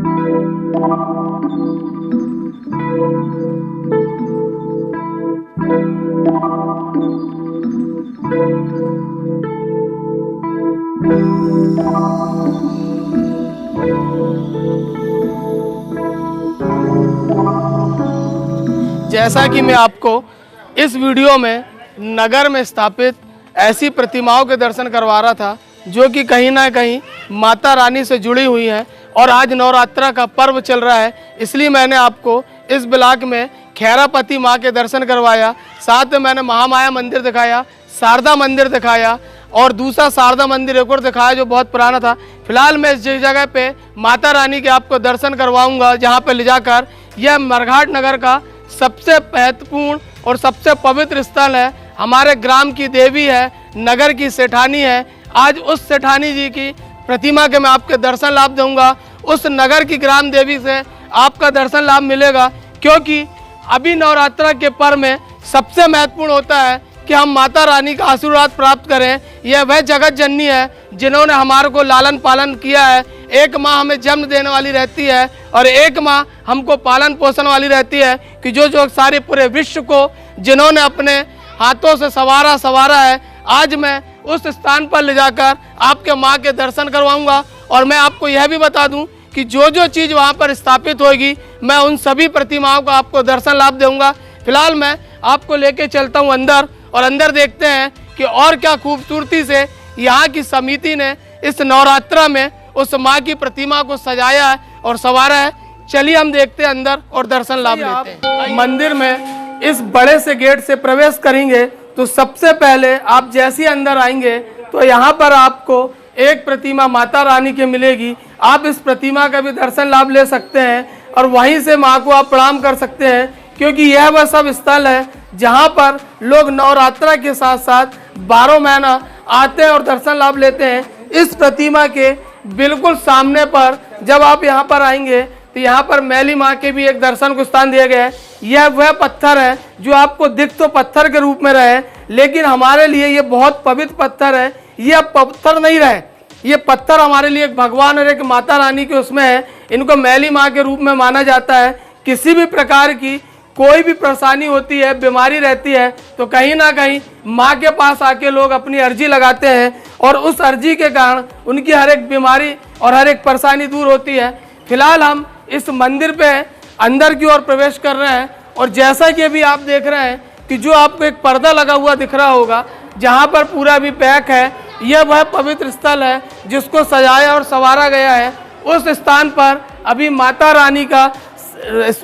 जैसा कि मैं आपको इस वीडियो में नगर में स्थापित ऐसी प्रतिमाओं के दर्शन करवा रहा था जो कि कहीं ना कहीं माता रानी से जुड़ी हुई हैं और आज नवरात्रा का पर्व चल रहा है, इसलिए मैंने आपको इस ब्लॉक में खैरापति माँ के दर्शन करवाया। साथ में मैंने महामाया मंदिर दिखाया, शारदा मंदिर दिखाया और दूसरा शारदा मंदिर एक और दिखाया जो बहुत पुराना था। फिलहाल मैं इस जगह पे माता रानी के आपको दर्शन करवाऊंगा जहाँ पे ले जाकर यह मरघाट नगर का सबसे महत्वपूर्ण और सबसे पवित्र स्थल है। हमारे ग्राम की देवी है, नगर की सेठानी है। आज उस सेठानी जी की प्रतिमा के मैं आपके दर्शन लाभ दूंगा। उस नगर की ग्राम देवी से आपका दर्शन लाभ मिलेगा, क्योंकि अभी नवरात्रा के पर्व में सबसे महत्वपूर्ण होता है कि हम माता रानी का आशीर्वाद प्राप्त करें। यह वह जगत जननी है जिन्होंने हमारे को लालन पालन किया है। एक माँ हमें जन्म देने वाली रहती है और एक माँ हमको पालन पोषण वाली रहती है कि जो सारे पूरे विश्व को जिन्होंने अपने हाथों से संवारा है। आज मैं उस स्थान पर ले जाकर आपके माँ के दर्शन करवाऊंगा और मैं आपको यह भी बता दूं कि जो चीज़ वहाँ पर स्थापित होगी मैं उन सभी प्रतिमाओं का आपको दर्शन लाभ दूंगा। फिलहाल मैं आपको लेके चलता हूँ अंदर और अंदर देखते हैं कि और क्या खूबसूरती से यहाँ की समिति ने इस नवरात्रा में उस माँ की प्रतिमा को सजाया है और संवारा है। चलिए हम देखते हैं अंदर और दर्शन लाभ लेते हैं। मंदिर में इस बड़े से गेट से प्रवेश करेंगे तो सबसे पहले आप जैसे ही अंदर आएंगे तो यहाँ पर आपको एक प्रतिमा माता रानी की मिलेगी। आप इस प्रतिमा का भी दर्शन लाभ ले सकते हैं और वहीं से माँ को आप प्रणाम कर सकते हैं, क्योंकि यह वह सब स्थल है जहाँ पर लोग नवरात्रा के साथ साथ 12 महीना आते हैं और दर्शन लाभ लेते हैं। इस प्रतिमा के बिल्कुल सामने पर जब आप यहाँ पर आएंगे तो यहाँ पर मैली माँ के भी एक दर्शन को स्थान दिया गया है। यह वह पत्थर है जो आपको दिख तो पत्थर के रूप में रहे, लेकिन हमारे लिए ये बहुत पवित्र पत्थर है। यह पत्थर नहीं रहे, ये पत्थर हमारे लिए एक भगवान और एक माता रानी के उसमें है। इनको मैली माँ के रूप में माना जाता है। किसी भी प्रकार की कोई भी परेशानी होती है, बीमारी रहती है, तो कहीं ना कहीं माँ के पास आके लोग अपनी अर्जी लगाते हैं और उस अर्जी के कारण उनकी हर एक बीमारी और हर एक परेशानी दूर होती है। फिलहाल हम इस मंदिर पे अंदर की ओर प्रवेश कर रहे हैं और जैसा कि अभी आप देख रहे हैं कि जो आपको एक पर्दा लगा हुआ दिख रहा होगा जहाँ पर पूरा भी पैक है, यह वह पवित्र स्थल है जिसको सजाया और संवारा गया है। उस स्थान पर अभी माता रानी का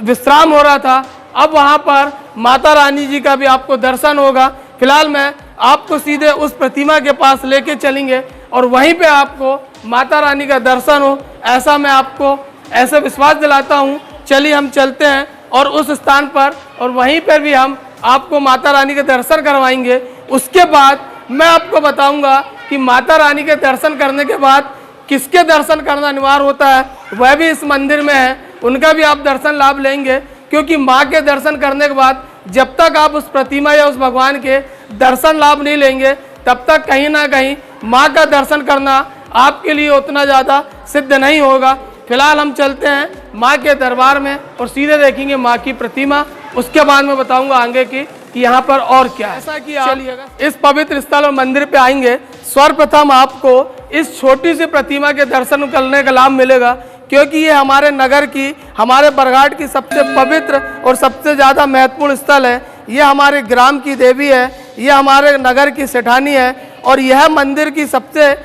विश्राम हो रहा था, अब वहाँ पर माता रानी जी का भी आपको दर्शन होगा। फिलहाल मैं आपको सीधे उस प्रतिमा के पास लेके चलेंगे और वहीं पे आपको माता रानी का दर्शन हो, ऐसा मैं आपको ऐसे विश्वास दिलाता हूँ। चलिए हम चलते हैं और उस स्थान पर और वहीं पर भी हम आपको माता रानी के दर्शन करवाएंगे। उसके बाद मैं आपको बताऊंगा कि माता रानी के दर्शन करने के बाद किसके दर्शन करना अनिवार्य होता है, वह भी इस मंदिर में है, उनका भी आप दर्शन लाभ लेंगे। क्योंकि माँ के दर्शन करने के बाद जब तक आप उस प्रतिमा या उस भगवान के दर्शन लाभ नहीं लेंगे तब तक कहीं ना कहीं माँ का दर्शन करना आपके लिए उतना ज़्यादा सिद्ध नहीं होगा। फिलहाल हम चलते हैं माँ के दरबार में और सीधे देखेंगे माँ की प्रतिमा। उसके बाद मैं बताऊंगा आगे की कि यहाँ पर और क्या है। ऐसा कि आप इस पवित्र स्थल और मंदिर पे आएंगे, सर्वप्रथम आपको इस छोटी सी प्रतिमा के दर्शन करने का लाभ मिलेगा, क्योंकि ये हमारे नगर की, हमारे बरघाट की सबसे पवित्र और सबसे ज़्यादा महत्वपूर्ण स्थल है। ये हमारे ग्राम की देवी है, ये हमारे नगर की सेठानी है और यह मंदिर की सबसे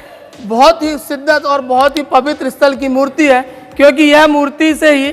बहुत ही सिद्धत और बहुत ही पवित्र स्थल की मूर्ति है, क्योंकि यह मूर्ति से ही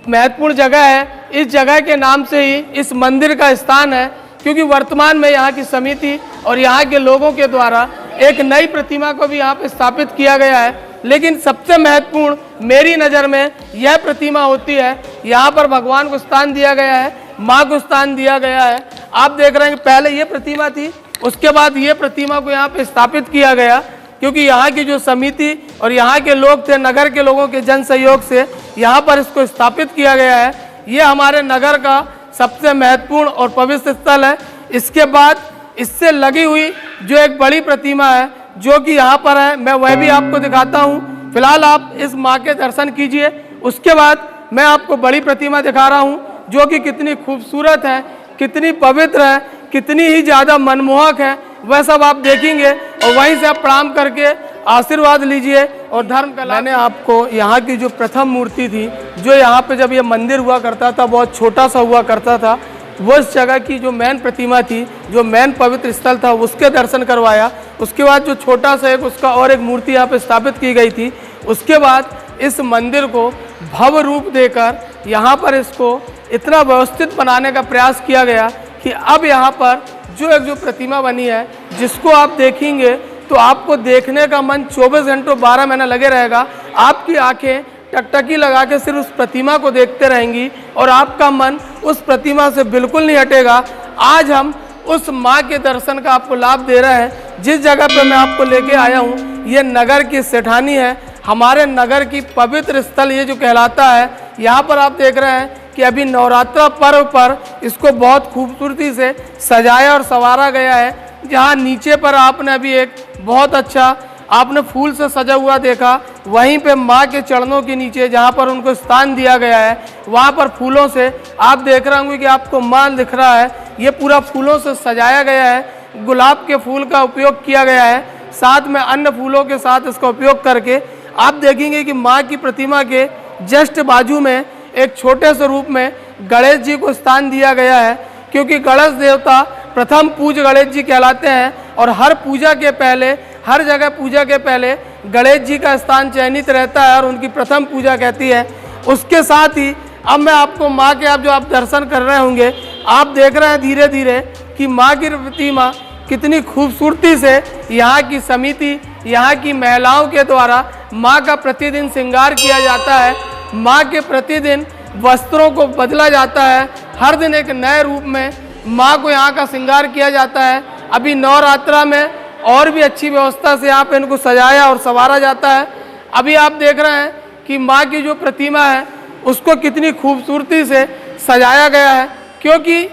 महत्वपूर्ण जगह है। इस जगह के नाम से ही इस मंदिर का स्थान है, क्योंकि वर्तमान में यहाँ की समिति और यहाँ के लोगों के द्वारा एक नई प्रतिमा को भी यहाँ पे स्थापित किया गया है। लेकिन सबसे महत्वपूर्ण मेरी नज़र में यह प्रतिमा होती है। यहाँ पर भगवान को स्थान दिया गया है, माँ को स्थान दिया गया है। आप देख रहे हैं कि पहले ये प्रतिमा थी, उसके बाद ये प्रतिमा को यहाँ पे स्थापित किया गया, क्योंकि यहाँ की जो समिति और यहाँ के लोग थे, नगर के लोगों के जन सहयोग से यहाँ पर इसको स्थापित किया गया है। ये हमारे नगर का सबसे महत्वपूर्ण और पवित्र स्थल है। इसके बाद इससे लगी हुई जो एक बड़ी प्रतिमा है जो कि यहाँ पर है, मैं वह भी आपको दिखाता हूँ। फिलहाल आप इस माँ के दर्शन कीजिए उसके बाद मैं आपको बड़ी प्रतिमा दिखा रहा हूँ जो कि कितनी खूबसूरत है, कितनी पवित्र है, कितनी ही ज़्यादा मनमोहक है, वह सब आप देखेंगे और वहीं से आप प्रणाम करके आशीर्वाद लीजिए और धर्म का। मैंने आपको यहाँ की जो प्रथम मूर्ति थी, जो यहाँ पे जब ये मंदिर हुआ करता था, बहुत छोटा सा हुआ करता था, वो इस जगह की जो मेन प्रतिमा थी, जो मेन पवित्र स्थल था, उसके दर्शन करवाया। उसके बाद जो छोटा सा एक उसका और एक मूर्ति यहाँ पे स्थापित की गई थी। उसके बाद इस मंदिर को भव्य रूप देकर यहाँ पर इसको इतना व्यवस्थित बनाने का प्रयास किया गया कि अब यहाँ पर जो प्रतिमा बनी है, जिसको आप देखेंगे तो आपको देखने का मन 24 घंटों 12 महीने लगे रहेगा। आपकी आंखें टकटकी लगा के सिर्फ उस प्रतिमा को देखते रहेंगी और आपका मन उस प्रतिमा से बिल्कुल नहीं हटेगा। आज हम उस माँ के दर्शन का आपको लाभ दे रहे हैं। जिस जगह पे मैं आपको लेके आया हूँ, ये नगर की सेठानी है, हमारे नगर की पवित्र स्थल ये जो कहलाता है। यहाँ पर आप देख रहे हैं कि अभी नवरात्रा पर्व पर इसको बहुत खूबसूरती से सजाया और संवारा गया है। जहाँ नीचे पर आपने अभी एक बहुत अच्छा आपने फूल से सजा हुआ देखा, वहीं पे माँ के चरणों के नीचे जहाँ पर उनको स्थान दिया गया है, वहाँ पर फूलों से आप देख रहे होंगे कि आपको माँ दिख रहा है, ये पूरा फूलों से सजाया गया है। गुलाब के फूल का उपयोग किया गया है, साथ में अन्य फूलों के साथ इसका उपयोग करके आप देखेंगे कि माँ की प्रतिमा के जस्ट बाजू में एक छोटे से रूप में गणेश जी को स्थान दिया गया है, क्योंकि गणेश देवता प्रथम पूज्य गणेश जी कहलाते हैं और हर पूजा के पहले, हर जगह पूजा के पहले गणेश जी का स्थान चयनित रहता है और उनकी प्रथम पूजा कहती है। उसके साथ ही अब मैं आपको माँ के जो आप दर्शन कर रहे होंगे, आप देख रहे हैं धीरे धीरे कि माँ की प्रतिमा कितनी खूबसूरती से यहाँ की समिति, यहाँ की महिलाओं के द्वारा माँ का प्रतिदिन श्रृंगार किया जाता है। माँ के प्रतिदिन वस्त्रों को बदला जाता है, हर दिन एक नए रूप में माँ को यहाँ का श्रृंगार किया जाता है। अभी नवरात्रा में और भी अच्छी व्यवस्था से यहाँ पे इनको सजाया और संवारा जाता है। अभी आप देख रहे हैं कि माँ की जो प्रतिमा है उसको कितनी खूबसूरती से सजाया गया है, क्योंकि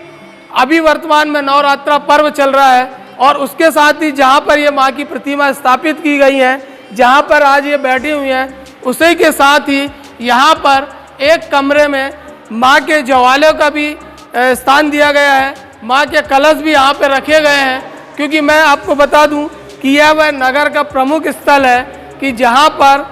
अभी वर्तमान में नवरात्रा पर्व चल रहा है और उसके साथ ही जहाँ पर ये माँ की प्रतिमा स्थापित की गई है, जहाँ पर आज ये बैठी हुई हैं, उसी के साथ ही यहाँ पर एक कमरे में माँ के ज्वाले का भी स्थान दिया गया है। माँ के कलश भी यहाँ पे रखे गए हैं, क्योंकि मैं आपको बता दूं कि यह वह नगर का प्रमुख स्थल है कि जहाँ पर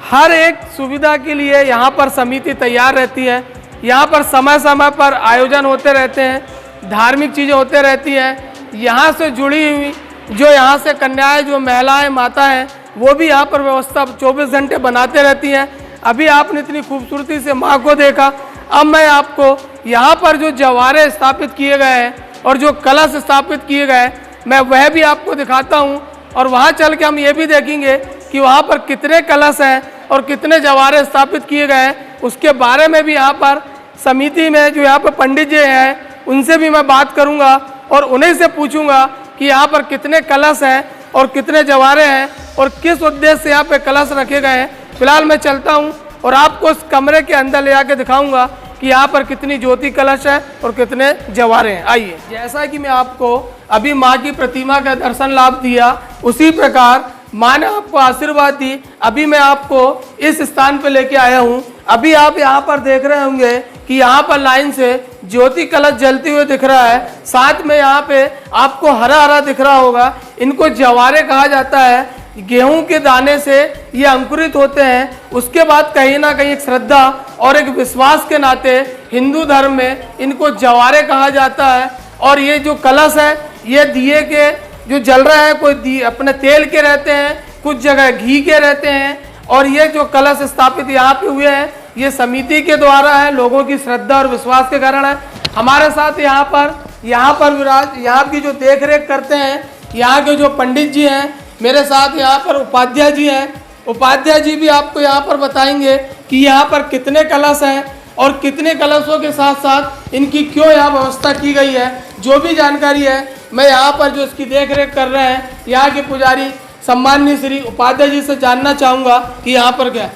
हर एक सुविधा के लिए यहाँ पर समिति तैयार रहती है। यहाँ पर समय समय पर आयोजन होते रहते हैं, धार्मिक चीज़ें होते रहती हैं। यहाँ से जुड़ी हुई जो यहाँ से कन्याएं, जो महिलाएं, माता हैं, वो भी यहाँ पर व्यवस्था 24 घंटे बनाते रहती हैं। अभी आपने इतनी खूबसूरती से माँ को देखा, अब मैं आपको यहाँ पर जो जवारे स्थापित किए गए हैं और जो कलश स्थापित किए गए, मैं वह भी आपको दिखाता हूँ और वहाँ चल के हम ये भी देखेंगे कि वहाँ पर कितने कलश हैं और कितने जवारे स्थापित किए गए हैं। उसके बारे में भी यहाँ पर समिति में जो यहाँ पर पंडित जी हैं, उनसे भी मैं बात करूँगा और उन्हीं से पूछूँगा कि यहाँ पर कितने कलश हैं और कितने जवारे हैं और किस उद्देश्य से यहाँ पे कलश रखे गए हैं। फिलहाल मैं चलता हूँ और आपको उस कमरे के अंदर ले आके दिखाऊंगा कि यहाँ पर कितनी ज्योति कलश है और कितने जवारे हैं। आइए, जैसा कि मैं आपको अभी माँ की प्रतिमा का दर्शन लाभ दिया, उसी प्रकार माँ ने आपको आशीर्वाद दी। अभी मैं आपको इस स्थान पे लेके आया हूँ। अभी आप यहाँ पर देख रहे होंगे कि यहाँ पर लाइन से ज्योति कलश जलते हुए दिख रहा है। साथ में यहाँ पे आपको हरा हरा दिख रहा होगा, इनको जवारे कहा जाता है। गेहूं के दाने से ये अंकुरित होते हैं। उसके बाद कहीं ना कहीं एक श्रद्धा और एक विश्वास के नाते हिंदू धर्म में इनको जवारे कहा जाता है। और ये जो कलश है, ये दिए के जो जल रहे हैं, कोई अपने तेल के रहते हैं, कुछ जगह घी के रहते हैं। और ये जो कलश स्थापित यहाँ पे हुए हैं, ये समिति के द्वारा है, लोगों की श्रद्धा और विश्वास के कारण है। हमारे साथ यहाँ पर विराज, यहाँ की जो देख रेख करते हैं, यहाँ के जो पंडित जी हैं, मेरे साथ यहाँ पर उपाध्याय जी हैं। उपाध्याय जी भी आपको यहाँ पर बताएंगे कि यहाँ पर कितने कलश हैं और कितने कलशों के साथ साथ इनकी क्यों यहाँ व्यवस्था की गई है। जो भी जानकारी है मैं यहाँ पर जो इसकी देख रेख कर रहे हैं, यहाँ के पुजारी सम्माननीय श्री उपाध्याय जी से जानना चाहूँगा कि यहाँ पर क्या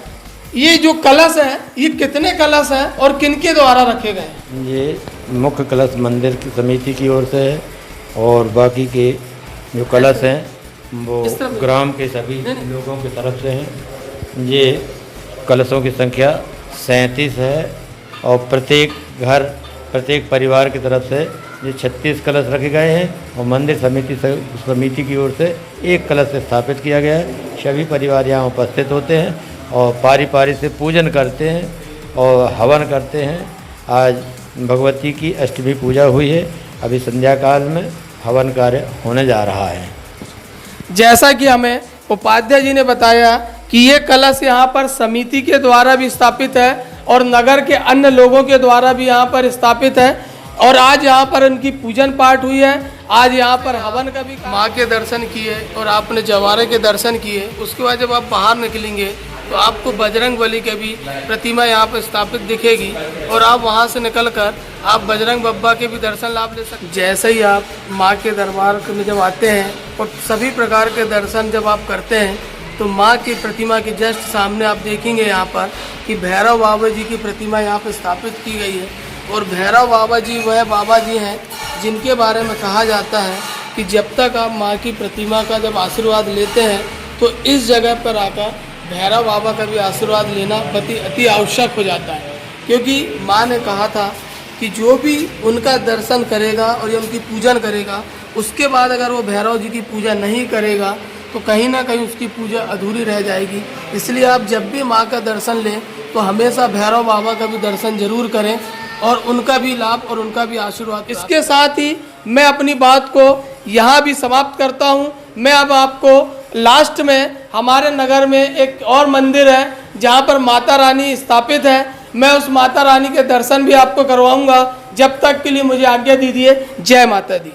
ये जो कलश है, ये कितने कलश हैं और किनके द्वारा रखे गए हैं। ये मुख्य कलश मंदिर की समिति की ओर से है और बाकी के जो कलश हैं वो ग्राम के सभी लोगों की तरफ से हैं। ये कलशों की संख्या 37 है और प्रत्येक परिवार की तरफ से ये 36 कलश रखे गए हैं और मंदिर समिति की ओर से 1 कलश स्थापित किया गया है। सभी परिवार यहाँ उपस्थित होते हैं और पारी से पूजन करते हैं और हवन करते हैं। आज भगवती की अष्टमी पूजा हुई है, अभी संध्या काल में हवन कार्य होने जा रहा है। जैसा कि हमें उपाध्याय जी ने बताया कि ये कलश यहाँ पर समिति के द्वारा भी स्थापित है और नगर के अन्य लोगों के द्वारा भी यहाँ पर स्थापित है और आज यहाँ पर उनकी पूजन पाठ हुई है। आज यहाँ पर हवन का भी माँ के दर्शन किए और आपने जवारे के दर्शन किए। उसके बाद जब आप बाहर निकलेंगे तो आपको बजरंग बली की भी प्रतिमा यहाँ पर स्थापित दिखेगी और आप वहाँ से निकलकर आप बजरंग बब्बा के भी दर्शन लाभ ले सकते हैं। जैसे ही आप माँ के दरबार में जब आते हैं और सभी प्रकार के दर्शन जब आप करते हैं तो माँ की प्रतिमा के जस्ट सामने आप देखेंगे यहाँ पर कि भैरव बाबा जी की प्रतिमा यहाँ पर स्थापित की गई है और भैरव बाबा जी वह बाबा जी हैं जिनके बारे में कहा जाता है कि जब तक आप माँ की प्रतिमा का जब आशीर्वाद लेते हैं तो इस जगह पर आकर भैरव बाबा का भी आशीर्वाद लेना अति आवश्यक हो जाता है, क्योंकि माँ ने कहा था कि जो भी उनका दर्शन करेगा और ये उनकी पूजन करेगा उसके बाद अगर वो भैरव जी की पूजा नहीं करेगा तो कहीं ना कहीं उसकी पूजा अधूरी रह जाएगी। इसलिए आप जब भी माँ का दर्शन लें तो हमेशा भैरव बाबा का भी दर्शन जरूर करें और उनका भी लाभ और उनका भी आशीर्वाद। इसके साथ ही मैं अपनी बात को यहाँ भी समाप्त करता हूँ। मैं अब आपको लास्ट में हमारे नगर में एक और मंदिर है जहाँ पर माता रानी स्थापित है, मैं उस माता रानी के दर्शन भी आपको करवाऊँगा। जब तक के लिए मुझे आज्ञा दीजिए। जय माता दी।